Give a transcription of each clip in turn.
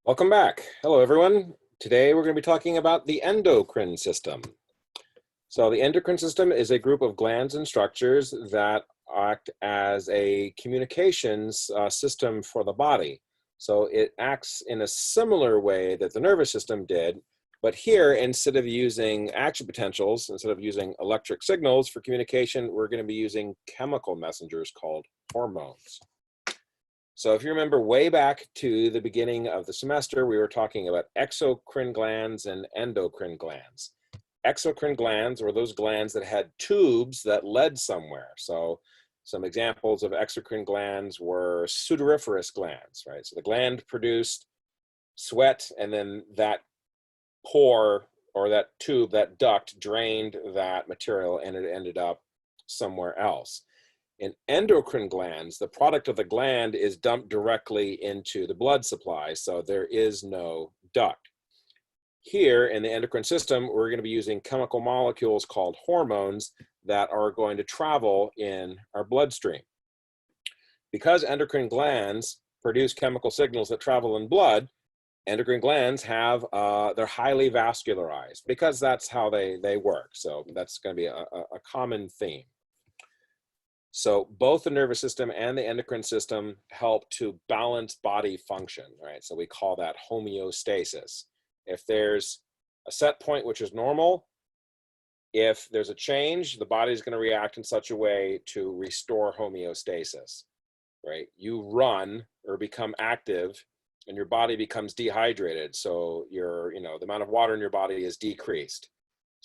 Welcome back. Hello, everyone. Today we're going to be talking about the endocrine system. So the endocrine system is a group of glands and structures that act as a communications system for the body. So it acts in a similar way that the nervous system did, but here, instead of using action potentials, instead of using electric signals for communication, we're going to be using chemical messengers called hormones. So if you remember way back to the beginning of the semester, we were talking about exocrine glands and endocrine glands. Exocrine glands were those glands that had tubes that led somewhere. So some examples of exocrine glands were sudoriferous glands, right? So the gland produced sweat, and then that pore or that tube, that duct, drained that material and it ended up somewhere else. In endocrine glands, the product of the gland is dumped directly into the blood supply, so there is no duct. Here in the endocrine system, we're going to be using chemical molecules called hormones that are going to travel in our bloodstream. Because endocrine glands produce chemical signals that travel in blood, endocrine glands have, they're highly vascularized because that's how they work. So that's going to be a common theme. So both the nervous system and the endocrine system help to balance body function, right? So we call that homeostasis. If there's a set point which is normal, if there's a change, the body is going to react in such a way to restore homeostasis, right? You run or become active and your body becomes dehydrated. So the amount of water in your body is decreased.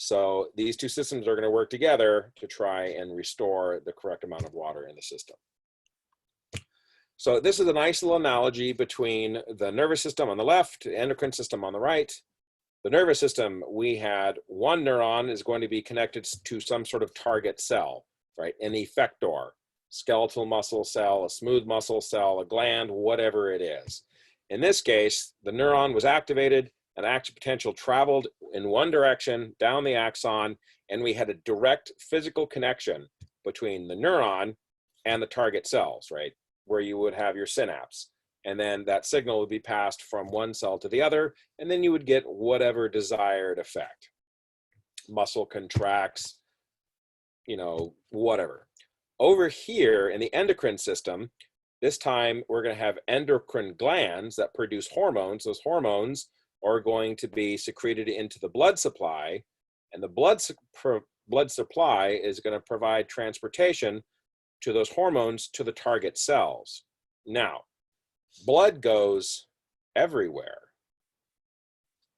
So these two systems are going to work together to try and restore the correct amount of water in the system. So this is a nice little analogy between the nervous system on the left, the endocrine system on the right. The nervous system, we had one neuron is going to be connected to some sort of target cell, right? An effector, skeletal muscle cell, a smooth muscle cell, a gland, whatever it is. In this case, the neuron was activated, an action potential traveled in one direction down the axon, and we had a direct physical connection between the neuron and the target cells, right? Where you would have your synapse. And then that signal would be passed from one cell to the other, and then you would get whatever desired effect. Muscle contracts, whatever. Over here in the endocrine system, this time we're going to have endocrine glands that produce hormones. Those hormones are going to be secreted into the blood supply, and the blood supply is going to provide transportation to those hormones to the target cells. Now, blood goes everywhere.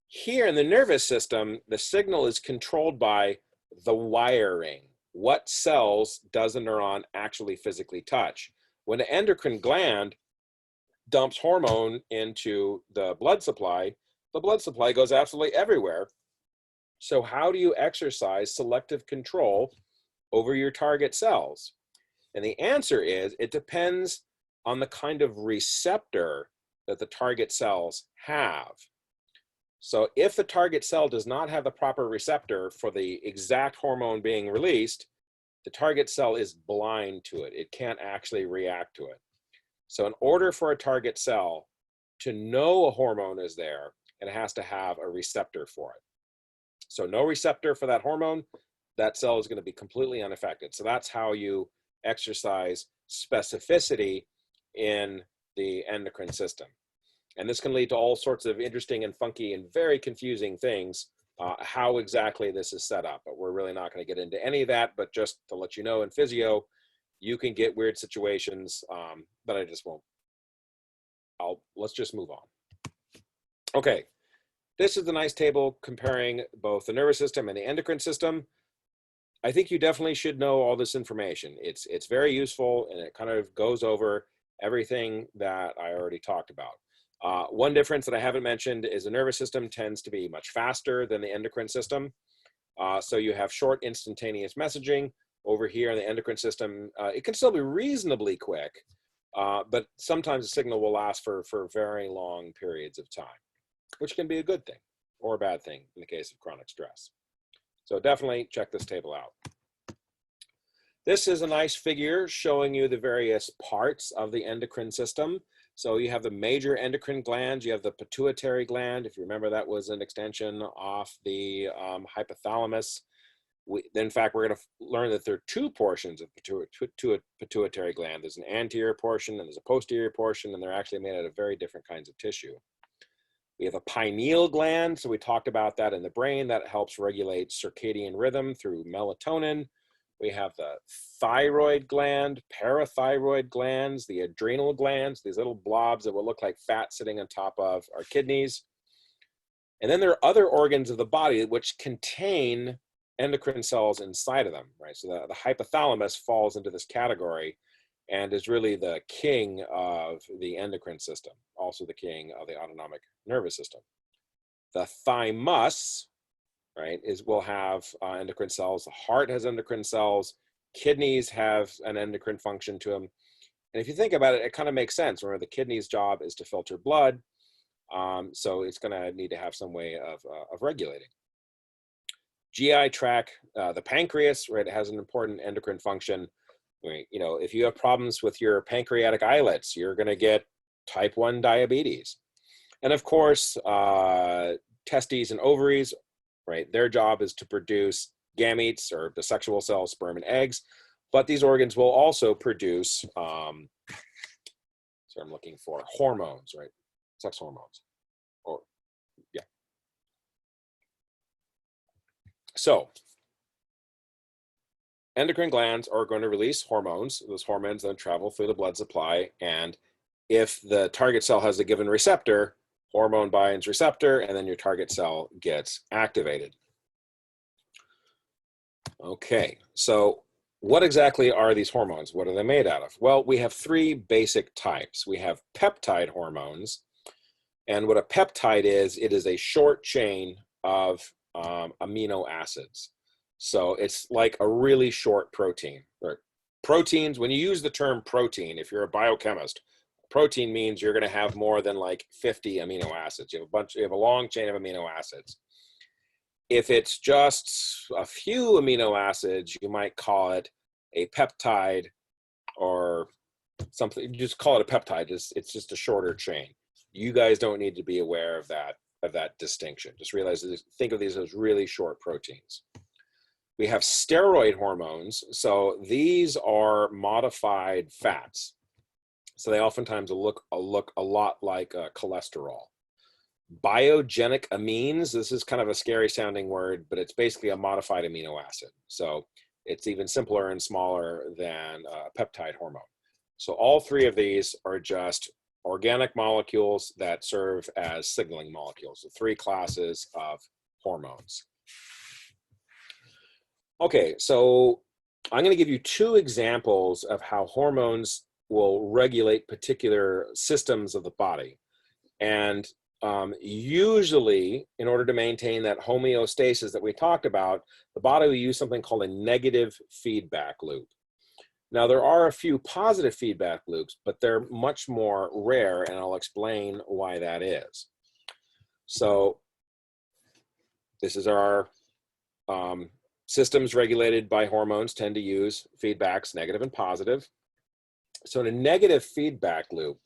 Here in the nervous system, the signal is controlled by the wiring. What cells does a neuron actually physically touch? When an endocrine gland dumps hormone into the blood supply goes absolutely everywhere. So how do you exercise selective control over your target cells? And the answer is, it depends on the kind of receptor that the target cells have. So if the target cell does not have the proper receptor for the exact hormone being released, the target cell is blind to it. It can't actually react to it. So in order for a target cell to know a hormone is there, and it has to have a receptor for it. So no receptor for that hormone, that cell is going to be completely unaffected. So that's how you exercise specificity in the endocrine system. And this can lead to all sorts of interesting and funky and very confusing things, how exactly this is set up. But we're really not going to get into any of that, but just to let you know, in physio, you can get weird situations, but I just won't. Let's just move on. Okay, this is a nice table comparing both the nervous system and the endocrine system. I think you definitely should know all this information. It's very useful, and it kind of goes over everything that I already talked about. One difference that I haven't mentioned is the nervous system tends to be much faster than the endocrine system. So you have short instantaneous messaging. Over here in the endocrine system, it can still be reasonably quick, but sometimes the signal will last for very long periods of time, which can be a good thing or a bad thing in the case of chronic stress. So definitely check this table out. This is a nice figure showing you the various parts of the endocrine system. So you have the major endocrine glands, you have the pituitary gland. If you remember, that was an extension off the hypothalamus. In fact, we're going to learn that there are two portions of pituitary gland. There's an anterior portion and there's a posterior portion, and they're actually made out of very different kinds of tissue. We have a pineal gland, so we talked about that in the brain. That helps regulate circadian rhythm through melatonin. We have the thyroid gland, parathyroid glands, the adrenal glands, these little blobs that will look like fat sitting on top of our kidneys. And then there are other organs of the body which contain endocrine cells inside of them, right? So the hypothalamus falls into this category and is really the king of the endocrine system, also the king of the autonomic nervous system. The thymus, right, will have endocrine cells. The heart has endocrine cells. Kidneys have an endocrine function to them. And if you think about it, it kind of makes sense. Remember, the kidney's job is to filter blood. So it's going to need to have some way of regulating. GI tract, the pancreas, right, it has an important endocrine function. You know, if you have problems with your pancreatic islets, you're going to get type 1 diabetes. And of course, testes and ovaries, right, their job is to produce gametes, or the sexual cells, sperm and eggs. But these organs will also produce, so I'm looking for hormones, right, sex hormones, or yeah. So endocrine glands are going to release hormones. Those hormones then travel through the blood supply. And if the target cell has a given receptor, hormone binds receptor, and then your target cell gets activated. Okay, so what exactly are these hormones? What are they made out of? Well, we have three basic types. We have peptide hormones. And what a peptide is, it is a short chain of amino acids. So it's like a really short protein. Right? Proteins, when you use the term protein, if you're a biochemist, protein means you're going to have more than like 50 amino acids. You have a long chain of amino acids. If it's just a few amino acids, you might call it a peptide or something. You just call it a peptide. It's just a shorter chain. You guys don't need to be aware of that distinction. Just realize, think of these as really short proteins. We have steroid hormones. So these are modified fats. So they oftentimes look a lot like cholesterol. Biogenic amines, this is kind of a scary sounding word, but it's basically a modified amino acid. So it's even simpler and smaller than a peptide hormone. So all three of these are just organic molecules that serve as signaling molecules, so three classes of hormones. Okay, so I'm going to give you two examples of how hormones will regulate particular systems of the body. And usually, in order to maintain that homeostasis that we talked about, the body will use something called a negative feedback loop. Now, there are a few positive feedback loops, but they're much more rare, and I'll explain why that is. So this is our systems regulated by hormones tend to use feedbacks, negative and positive. So in a negative feedback loop,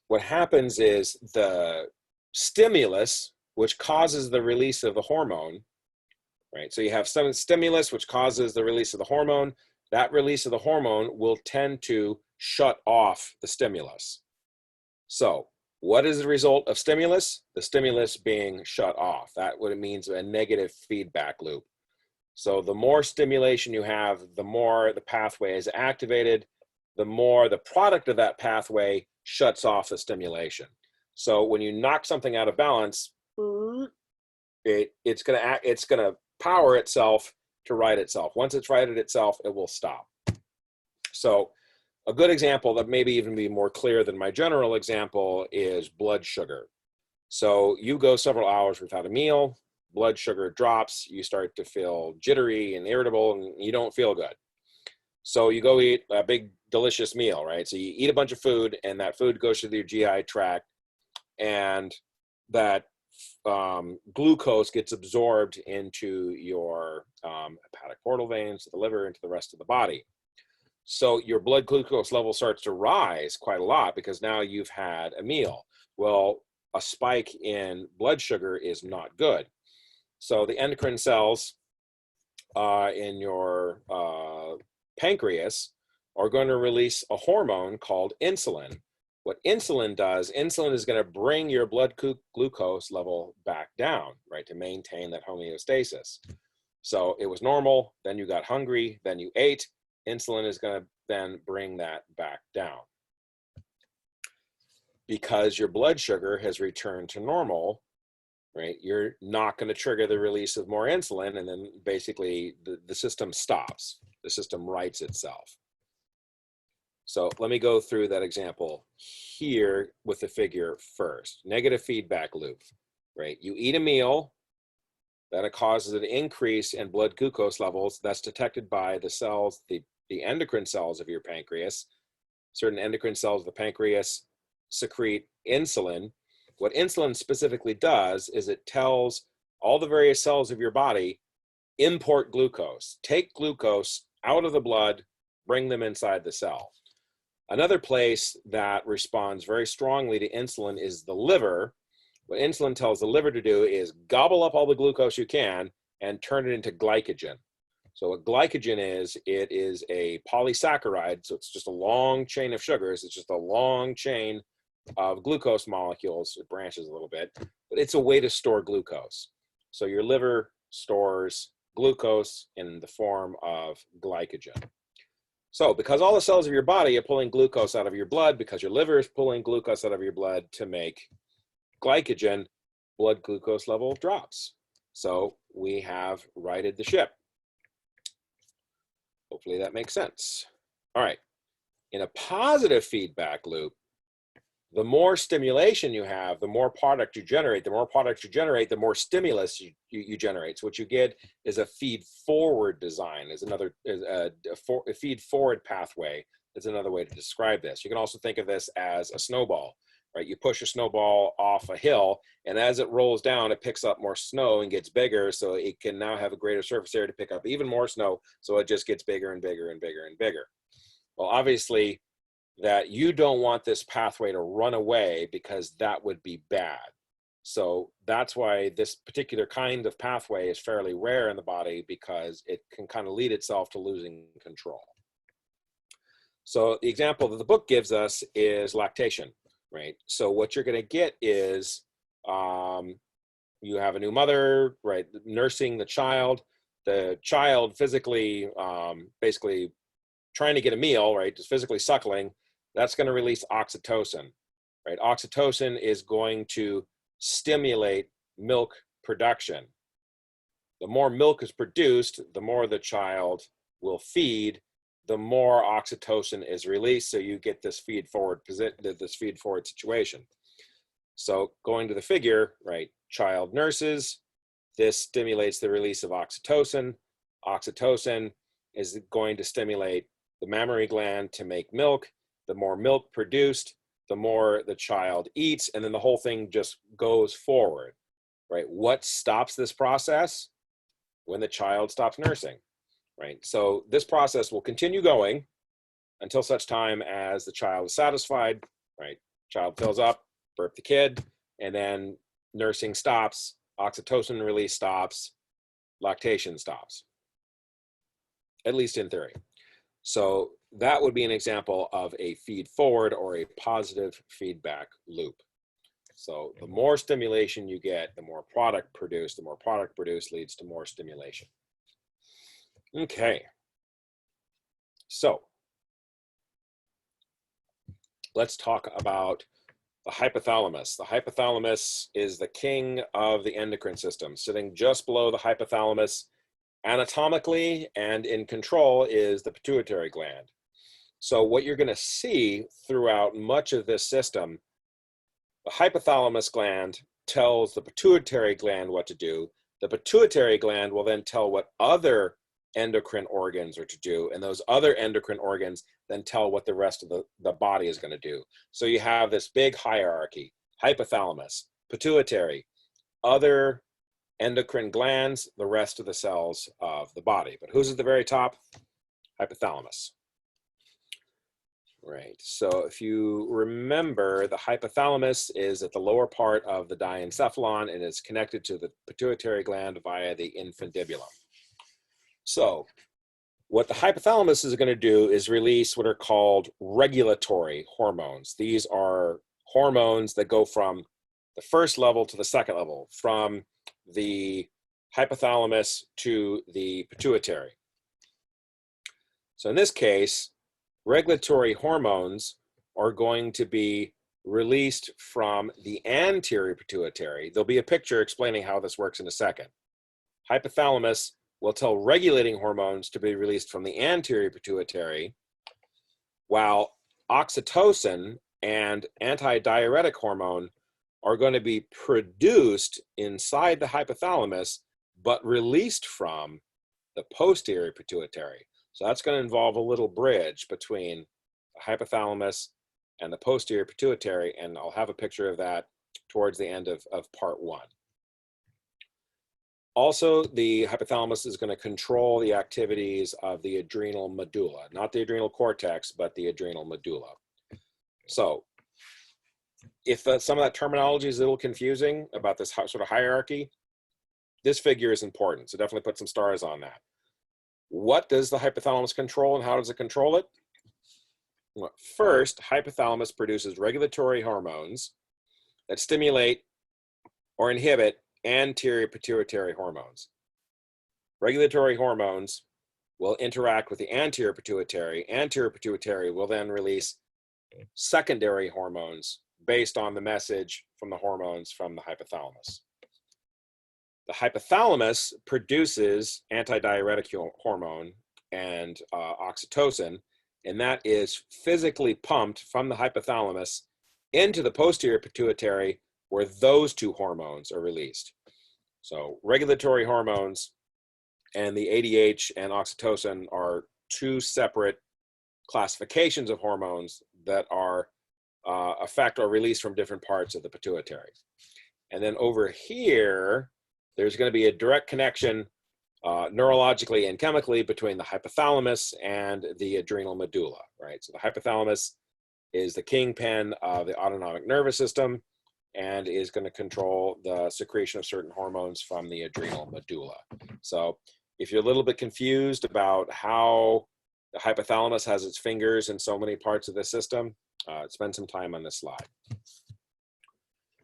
what happens is the stimulus, which causes the release of the hormone, right? So you have some stimulus, which causes the release of the hormone. That release of the hormone will tend to shut off the stimulus. So what is the result of stimulus? The stimulus being shut off. That's what it means, a negative feedback loop. So the more stimulation you have, the more the pathway is activated, the more the product of that pathway shuts off the stimulation. So when you knock something out of balance, it's gonna power itself to right itself. Once it's righted itself, it will stop. So a good example that maybe even be more clear than my general example is blood sugar. So you go several hours without a meal, blood sugar drops, you start to feel jittery and irritable, and you don't feel good. So you go eat a big delicious meal, right? So you eat a bunch of food, and that food goes through your GI tract, and that glucose gets absorbed into your hepatic portal veins, to the liver, into the rest of the body. So your blood glucose level starts to rise quite a lot because now you've had a meal. Well, a spike in blood sugar is not good. So the endocrine cells in your pancreas are going to release a hormone called insulin. What insulin does, insulin is going to bring your blood glucose level back down, right, to maintain that homeostasis. So it was normal, then you got hungry, then you ate. Insulin is going to then bring that back down. Because your blood sugar has returned to normal, right, you're not going to trigger the release of more insulin, and then basically the system stops. The system rights itself. So let me go through that example here with the figure first. Negative feedback loop, right? You eat a meal, that it causes an increase in blood glucose levels that's detected by the cells, the endocrine cells of your pancreas. Certain endocrine cells of the pancreas secrete insulin. What insulin specifically does is it tells all the various cells of your body, import glucose, take glucose out of the blood, bring them inside the cell. Another place that responds very strongly to insulin is the liver. What insulin tells the liver to do is gobble up all the glucose you can and turn it into glycogen. So what glycogen is, it is a polysaccharide, so it's just a long chain of sugars. It's just a long chain of glucose molecules. It branches a little bit, but it's a way to store glucose. So your liver stores glucose in the form of glycogen. So because all the cells of your body are pulling glucose out of your blood, because your liver is pulling glucose out of your blood to make glycogen, blood glucose level drops. So we have righted the ship. Hopefully that makes sense. All right. In a positive feedback loop, the more stimulation you have, the more product you generate. The more product you generate, the more stimulus you generate. So what you get is a feed-forward design, is a feed-forward pathway. Is another way to describe this. You can also think of this as a snowball, right? You push a snowball off a hill, and as it rolls down, it picks up more snow and gets bigger, so it can now have a greater surface area to pick up even more snow, so it just gets bigger and bigger and bigger and bigger. Well, obviously, that you don't want this pathway to run away because that would be bad. So that's why this particular kind of pathway is fairly rare in the body, because it can kind of lead itself to losing control. So the example that the book gives us is lactation, right? So what you're going to get is you have a new mother, right, nursing the child physically, basically trying to get a meal, right, just physically suckling. That's going to release oxytocin, right? Oxytocin is going to stimulate milk production. The more milk is produced, the more the child will feed, the more oxytocin is released. So you get this feed-forward situation. So going to the figure, right? Child nurses. This stimulates the release of oxytocin. Oxytocin is going to stimulate the mammary gland to make milk. The more milk produced, the more the child eats, and then the whole thing just goes forward, right? What stops this process? When the child stops nursing, right? So this process will continue going until such time as the child is satisfied, right? Child fills up, burp the kid, and then nursing stops, oxytocin release stops, lactation stops, at least in theory. So that would be an example of a feed forward or a positive feedback loop. So the more stimulation you get, the more product produced. The more product produced leads to more stimulation. Okay. So let's talk about the hypothalamus. The hypothalamus is the king of the endocrine system. Sitting just below the hypothalamus anatomically and in control is the pituitary gland. So what you're going to see throughout much of this system, the hypothalamus gland tells the pituitary gland what to do. The pituitary gland will then tell what other endocrine organs are to do, and those other endocrine organs then tell what the rest of the body is going to do. So you have this big hierarchy: hypothalamus, pituitary, other endocrine glands, the rest of the cells of the body. But who's at the very top? Hypothalamus. Right, so if you remember, the hypothalamus is at the lower part of the diencephalon and is connected to the pituitary gland via the infundibulum. So what the hypothalamus is going to do is release what are called regulatory hormones. These are hormones that go from the first level to the second level, from the hypothalamus to the pituitary. So in this case, regulatory hormones are going to be released from the anterior pituitary. There'll be a picture explaining how this works in a second. Hypothalamus will tell regulating hormones to be released from the anterior pituitary, while oxytocin and antidiuretic hormone are going to be produced inside the hypothalamus, but released from the posterior pituitary. So that's going to involve a little bridge between the hypothalamus and the posterior pituitary, and I'll have a picture of that towards the end of part 1. Also, the hypothalamus is going to control the activities of the adrenal medulla, not the adrenal cortex, but the adrenal medulla. So if some of that terminology is a little confusing about this sort of hierarchy, this figure is important, so definitely put some stars on that. What does the hypothalamus control and how does it control it? Well, first, hypothalamus produces regulatory hormones that stimulate or inhibit anterior pituitary hormones. Regulatory hormones will interact with the anterior pituitary. Anterior pituitary will then release secondary hormones based on the message from the hormones from the hypothalamus. The hypothalamus produces antidiuretic hormone and oxytocin, and that is physically pumped from the hypothalamus into the posterior pituitary, where those two hormones are released. So regulatory hormones and the ADH and oxytocin are two separate classifications of hormones that are affect or released from different parts of the pituitary. And then over here, there's going to be a direct connection neurologically and chemically between the hypothalamus and the adrenal medulla, right? So the hypothalamus is the kingpin of the autonomic nervous system and is going to control the secretion of certain hormones from the adrenal medulla. So if you're a little bit confused about how the hypothalamus has its fingers in so many parts of the system, spend some time on this slide.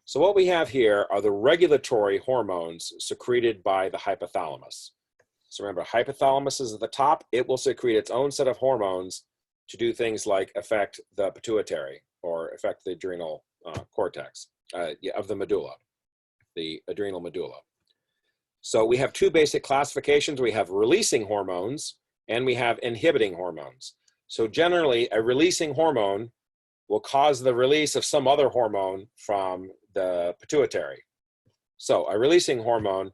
So what we have here are the regulatory hormones secreted by the hypothalamus. So remember, hypothalamus is at the top. It will secrete its own set of hormones to do things like affect the pituitary or affect the adrenal cortex of the medulla, the adrenal medulla. So we have two basic classifications. We have releasing hormones and we have inhibiting hormones. So generally, a releasing hormone will cause the release of some other hormone from the pituitary. So a releasing hormone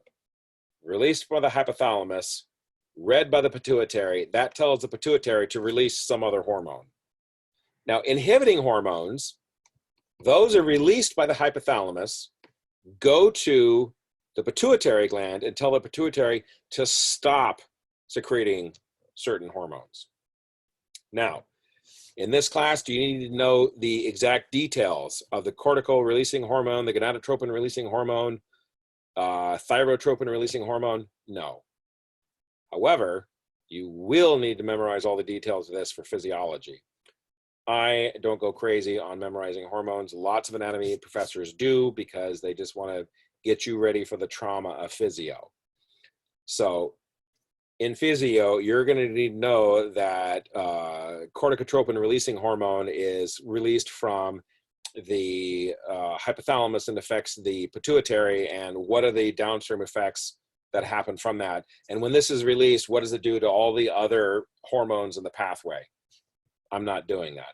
released by the hypothalamus, read by the pituitary, that tells the pituitary to release some other hormone. Now, inhibiting hormones, those are released by the hypothalamus, go to the pituitary gland and tell the pituitary to stop secreting certain hormones. Now, in this class, do you need to know the exact details of the cortical releasing hormone, the gonadotropin releasing hormone, thyrotropin releasing hormone? No. However, you will need to memorize all the details of this for physiology. I don't go crazy on memorizing hormones. Lots of anatomy professors do because they just want to get you ready for the trauma of physio. So in physio, you're going to need to know that corticotropin releasing hormone is released from the hypothalamus and affects the pituitary, and what are the downstream effects that happen from that. And when this is released, what does it do to all the other hormones in the pathway? I'm not doing that.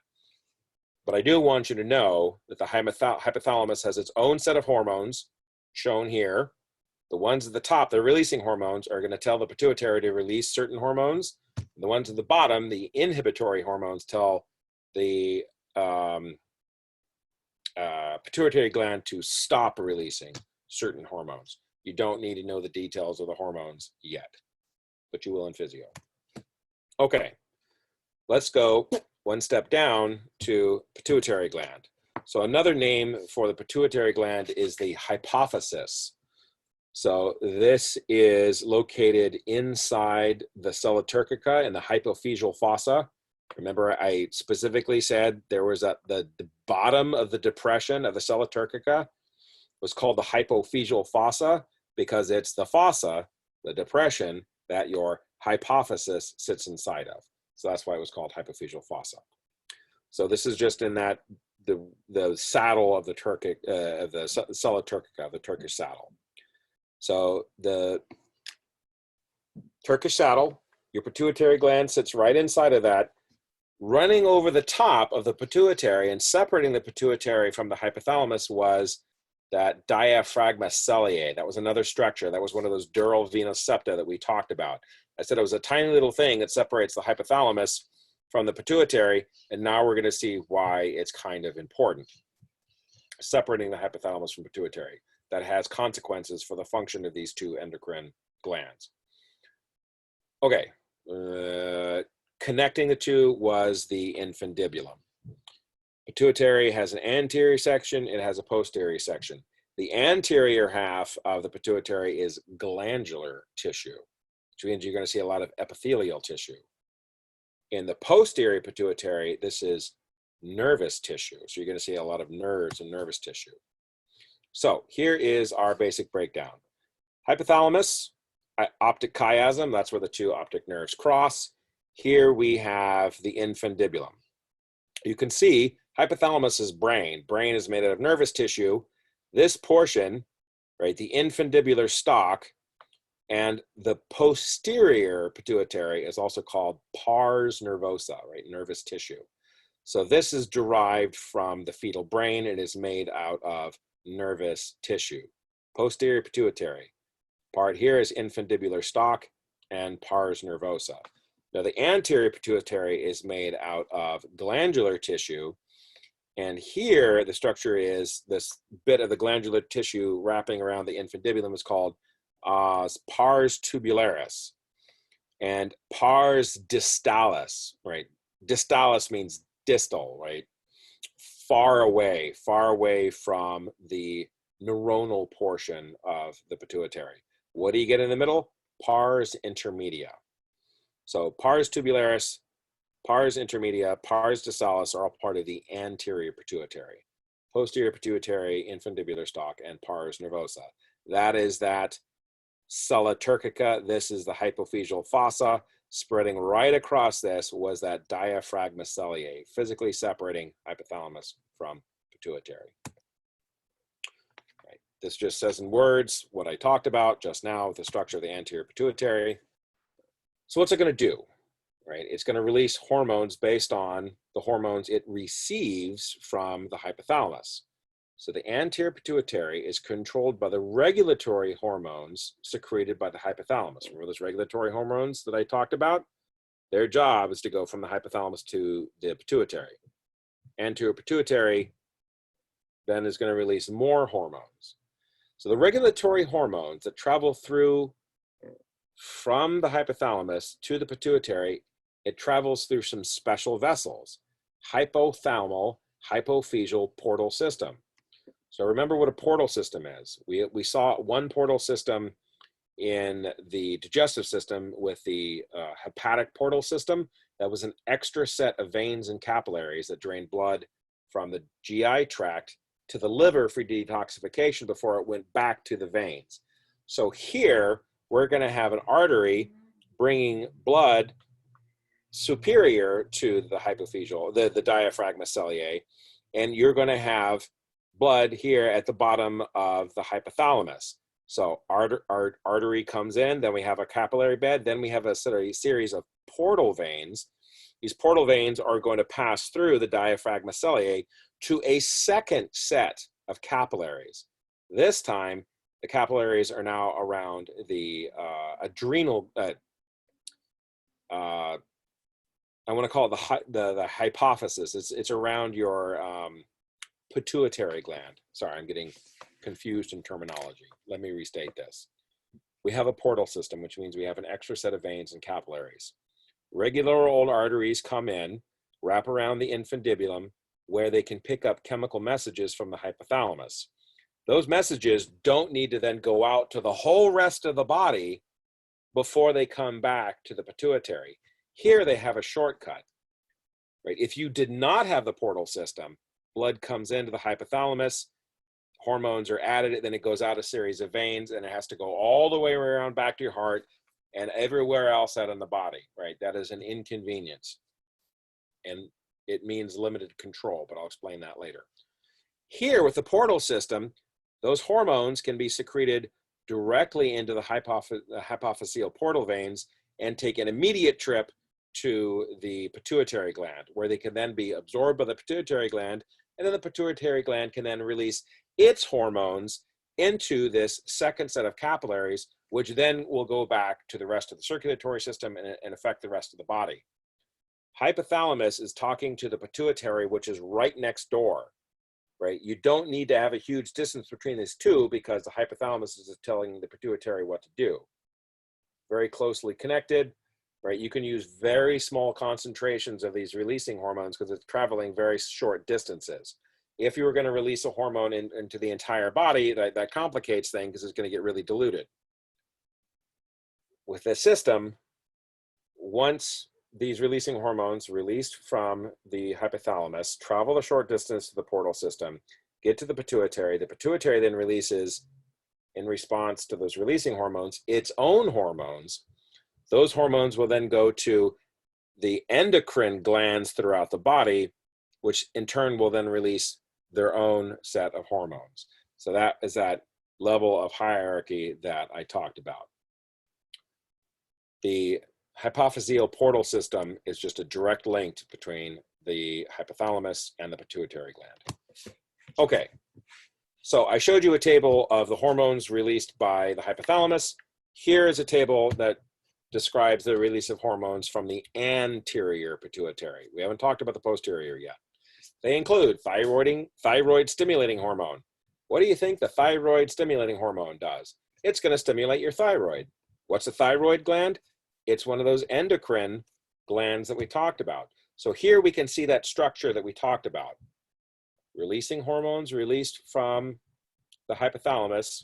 But I do want you to know that the hypothalamus has its own set of hormones, shown here. The ones at the top, the releasing hormones, are going to tell the pituitary to release certain hormones. The ones at the bottom, the inhibitory hormones, tell the pituitary gland to stop releasing certain hormones. You don't need to know the details of the hormones yet, but you will in physio. Okay, let's go one step down to pituitary gland. So another name for the pituitary gland is the hypophysis. So this is located inside the sella turcica in the hypophyseal fossa. Remember, I specifically said there was the bottom of the depression of the sella turcica was called the hypophyseal fossa because it's the fossa, the depression, that your hypophysis sits inside of. So that's why it was called hypophyseal fossa. So this is just in that the saddle of the sella turcica, the Turkish saddle. So the Turkish saddle, your pituitary gland sits right inside of that, running over the top of the pituitary and separating the pituitary from the hypothalamus was that diaphragma celliae. That was another structure. That was one of those dural venous septa that we talked about. I said it was a tiny little thing that separates the hypothalamus from the pituitary, and now we're going to see why it's kind of important. Separating the hypothalamus from pituitary. That has consequences for the function of these two endocrine glands. Okay, connecting the two was the infundibulum. Pituitary has an anterior section, it has a posterior section. The anterior half of the pituitary is glandular tissue, which means you're going to see a lot of epithelial tissue. In the posterior pituitary, this is nervous tissue. So you're going to see a lot of nerves and nervous tissue. So here is our basic breakdown. Hypothalamus, optic chiasm, that's where the two optic nerves cross. Here we have the infundibulum. You can see hypothalamus is brain. Brain is made out of nervous tissue. This portion, right, the infundibular stalk, and the posterior pituitary is also called pars nervosa, right, nervous tissue. So this is derived from the fetal brain and is made out of nervous tissue. Posterior pituitary. Part here is infundibular stalk and pars nervosa. Now the anterior pituitary is made out of glandular tissue, and here the structure is this bit of the glandular tissue wrapping around the infundibulum is called pars tubularis and pars distalis, right? Distalis means distal, right? Far away from the neuronal portion of the pituitary. What do you get in the middle? Pars intermedia. So pars tubularis, pars intermedia, pars distalis are all part of the anterior pituitary. Posterior pituitary, infundibular stalk, and pars nervosa. That is that sella turcica. This is the hypophyseal fossa. Spreading right across this was that diaphragma celliae, physically separating hypothalamus from pituitary. Right. This just says in words what I talked about just now with the structure of the anterior pituitary. So what's it going to do? Right? It's going to release hormones based on the hormones it receives from the hypothalamus. So the anterior pituitary is controlled by the regulatory hormones secreted by the hypothalamus. Remember those regulatory hormones that I talked about? Their job is to go from the hypothalamus to the pituitary. Anterior pituitary then is going to release more hormones. So the regulatory hormones that travel through from the hypothalamus to the pituitary, it travels through some special vessels, hypothalamo hypophyseal portal system. So remember what a portal system is. We saw one portal system in the digestive system with the hepatic portal system. That was an extra set of veins and capillaries that drained blood from the GI tract to the liver for detoxification before it went back to the veins. So here we're going to have an artery bringing blood superior to the hypophyseal, the diaphragma celliae, and you're going to have blood here at the bottom of the hypothalamus. So artery comes in, then we have a capillary bed, then we have a series of portal veins. These portal veins are going to pass through the diaphragma celliae to a second set of capillaries. This time, the capillaries are now around the adrenal, I want to call it the hypophysis. It's around your pituitary gland. Sorry, I'm getting confused in terminology. Let me restate this. We have a portal system, which means we have an extra set of veins and capillaries. Regular old arteries come in, wrap around the infundibulum, where they can pick up chemical messages from the hypothalamus. Those messages don't need to then go out to the whole rest of the body before they come back to the pituitary. Here they have a shortcut, right? If you did not have the portal system, blood comes into the hypothalamus, hormones are added, then it goes out a series of veins, and it has to go all the way around back to your heart and everywhere else out in the body, right? That is an inconvenience. And it means limited control, but I'll explain that later. Here with the portal system, those hormones can be secreted directly into the hypophyseal portal veins and take an immediate trip to the pituitary gland, where they can then be absorbed by the pituitary gland, and then the pituitary gland can then release its hormones into this second set of capillaries, which then will go back to the rest of the circulatory system and affect the rest of the body. Hypothalamus is talking to the pituitary, which is right next door, right? You don't need to have a huge distance between these two because the hypothalamus is telling the pituitary what to do. Very closely connected, right? You can use very small concentrations of these releasing hormones because it's traveling very short distances. If you were going to release a hormone into the entire body, that complicates things because it's going to get really diluted. With this system, once these releasing hormones released from the hypothalamus travel a short distance to the portal system, get to the pituitary then releases, in response to those releasing hormones, its own hormones. Those hormones will then go to the endocrine glands throughout the body, which in turn will then release their own set of hormones. So that is that level of hierarchy that I talked about. The hypophyseal portal system is just a direct link between the hypothalamus and the pituitary gland. Okay, so I showed you a table of the hormones released by the hypothalamus. Here is a table that describes the release of hormones from the anterior pituitary. We haven't talked about the posterior yet. They include thyroid stimulating hormone. What do you think the thyroid stimulating hormone does? It's going to stimulate your thyroid. What's a thyroid gland? It's one of those endocrine glands that we talked about. So here we can see that structure that we talked about. Releasing hormones released from the hypothalamus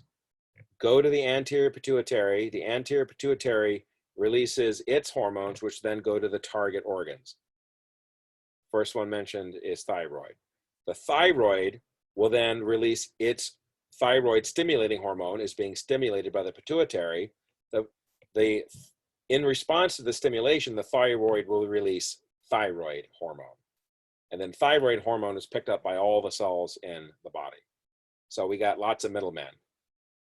go to the anterior pituitary. The anterior pituitary releases its hormones, which then go to the target organs. First one mentioned is thyroid. The thyroid will then release its thyroid stimulating hormone, is being stimulated by the pituitary. In response to the stimulation, the thyroid will release thyroid hormone. And then thyroid hormone is picked up by all the cells in the body. So we got lots of middlemen.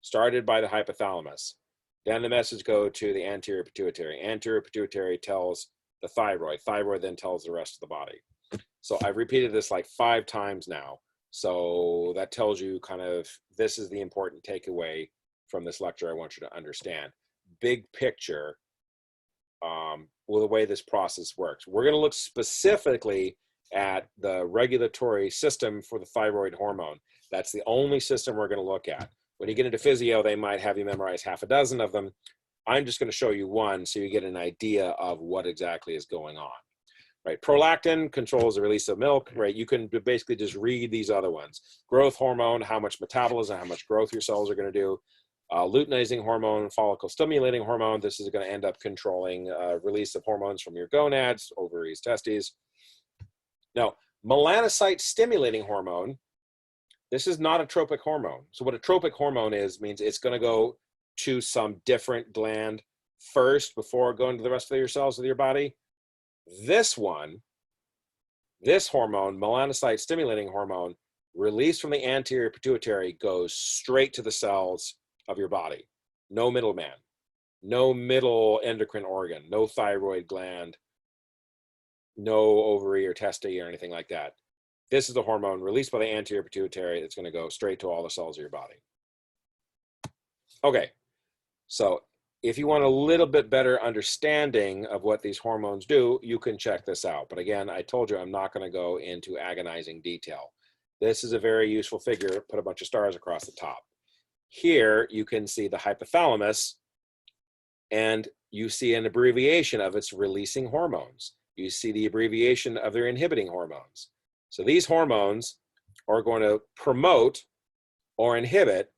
Started by the hypothalamus. Then the message go to the anterior pituitary. Anterior pituitary tells the thyroid. Thyroid then tells the rest of the body. So I've repeated this like 5 times now. So that tells you kind of, this is the important takeaway from this lecture I want you to understand. Big picture, well, the way this process works. We're going to look specifically at the regulatory system for the thyroid hormone. That's the only system we're going to look at. When you get into physio, they might have you memorize half a dozen of them. I'm just going to show you one so you get an idea of what exactly is going on. Right, prolactin controls the release of milk, right? You can basically just read these other ones. Growth hormone, how much metabolism, how much growth your cells are going to do. Luteinizing hormone, follicle stimulating hormone. This is going to end up controlling release of hormones from your gonads, ovaries, testes. Now, melanocyte stimulating hormone, this is not a tropic hormone. So what a tropic hormone is, means it's going to go to some different gland first before going to the rest of your cells of your body. This one, this hormone, melanocyte stimulating hormone, released from the anterior pituitary, goes straight to the cells of your body. No middleman, no middle endocrine organ, no thyroid gland, no ovary or testes or anything like that. This is the hormone released by the anterior pituitary that's going to go straight to all the cells of your body. Okay, so if you want a little bit better understanding of what these hormones do, you can check this out. But again, I told you I'm not going to go into agonizing detail. This is a very useful figure. Put a bunch of stars across the top. Here you can see the hypothalamus, and you see an abbreviation of its releasing hormones. You see the abbreviation of their inhibiting hormones. So these hormones are going to promote or inhibit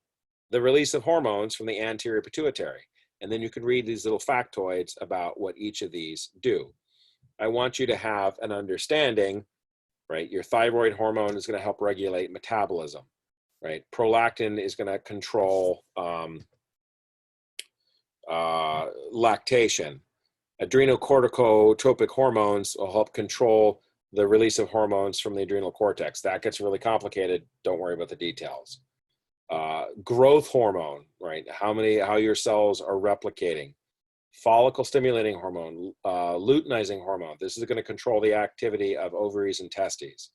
the release of hormones from the anterior pituitary. And then you can read these little factoids about what each of these do. I want you to have an understanding, right? Your thyroid hormone is going to help regulate metabolism, right? Prolactin is going to control lactation. Adrenocorticotropic hormones will help control the release of hormones from the adrenal cortex. That gets really complicated. Don't worry about the details. Growth hormone, right? How your cells are replicating. Follicle stimulating hormone, luteinizing hormone. This is going to control the activity of ovaries and testes.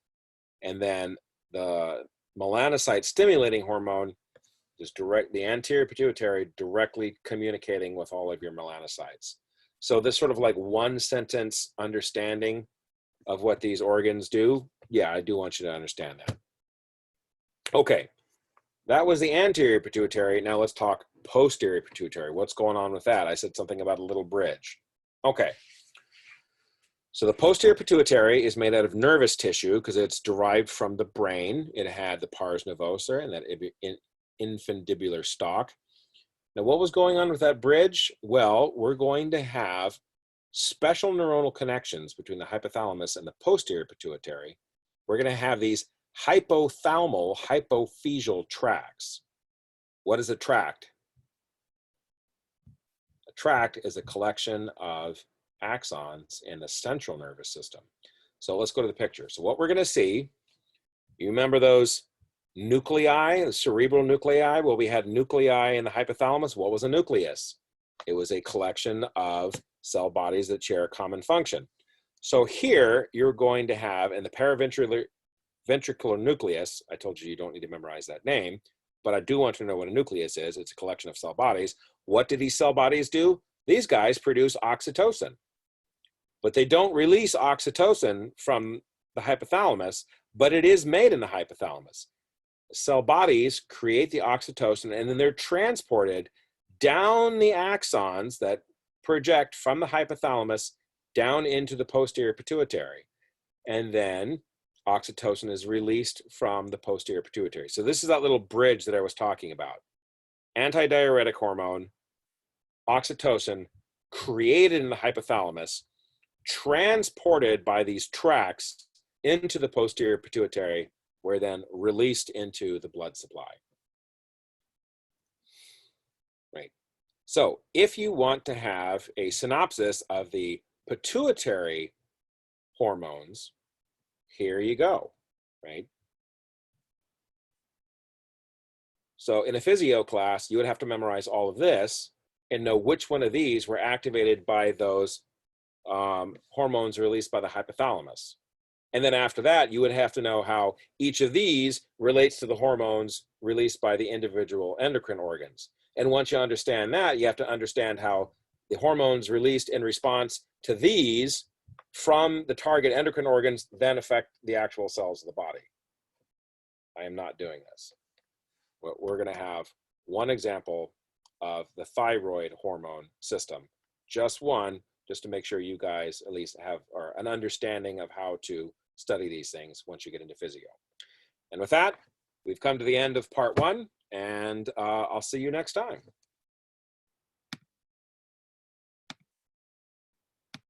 And then the melanocyte stimulating hormone is the anterior pituitary directly communicating with all of your melanocytes. So this sort of like one sentence understanding of what these organs do, yeah, I do want you to understand that. Okay, that was the anterior pituitary. Now let's talk posterior pituitary. What's going on with that? I said something about a little bridge. Okay, so the posterior pituitary is made out of nervous tissue because it's derived from the brain. It had the pars nervosa and that infundibular stalk. Now, what was going on with that bridge? Well, we're going to have special neuronal connections between the hypothalamus and the posterior pituitary. We're going to have these hypothalmal hypophyseal tracts. What is a tract? A tract is a collection of axons in the central nervous system. So let's go to the picture. So what we're going to see, you remember those nuclei, the cerebral nuclei? Well, we had nuclei in the hypothalamus. What was a nucleus? It was a collection of cell bodies that share a common function. So here you're going to have in the paraventricular nucleus, I told you don't need to memorize that name, but I do want you to know what a nucleus is. It's a collection of cell bodies. What do these cell bodies do? These guys produce oxytocin, but they don't release oxytocin from the hypothalamus, but it is made in the hypothalamus. Cell bodies create the oxytocin, and then they're transported down the axons that project from the hypothalamus down into the posterior pituitary. And then oxytocin is released from the posterior pituitary. So this is that little bridge that I was talking about. Antidiuretic hormone, oxytocin, created in the hypothalamus, transported by these tracts into the posterior pituitary, were then released into the blood supply. Right. So if you want to have a synopsis of the pituitary hormones, here you go, right? So in a physio class, you would have to memorize all of this and know which one of these were activated by those hormones released by the hypothalamus. And then after that, you would have to know how each of these relates to the hormones released by the individual endocrine organs. And once you understand that, you have to understand how the hormones released in response to these from the target endocrine organs then affect the actual cells of the body. I am not doing this. But we're going to have one example of the thyroid hormone system, just one, just to make sure you guys at least have an understanding of how to study these things once you get into physio. And with that, we've come to the end of part one, and I'll see you next time.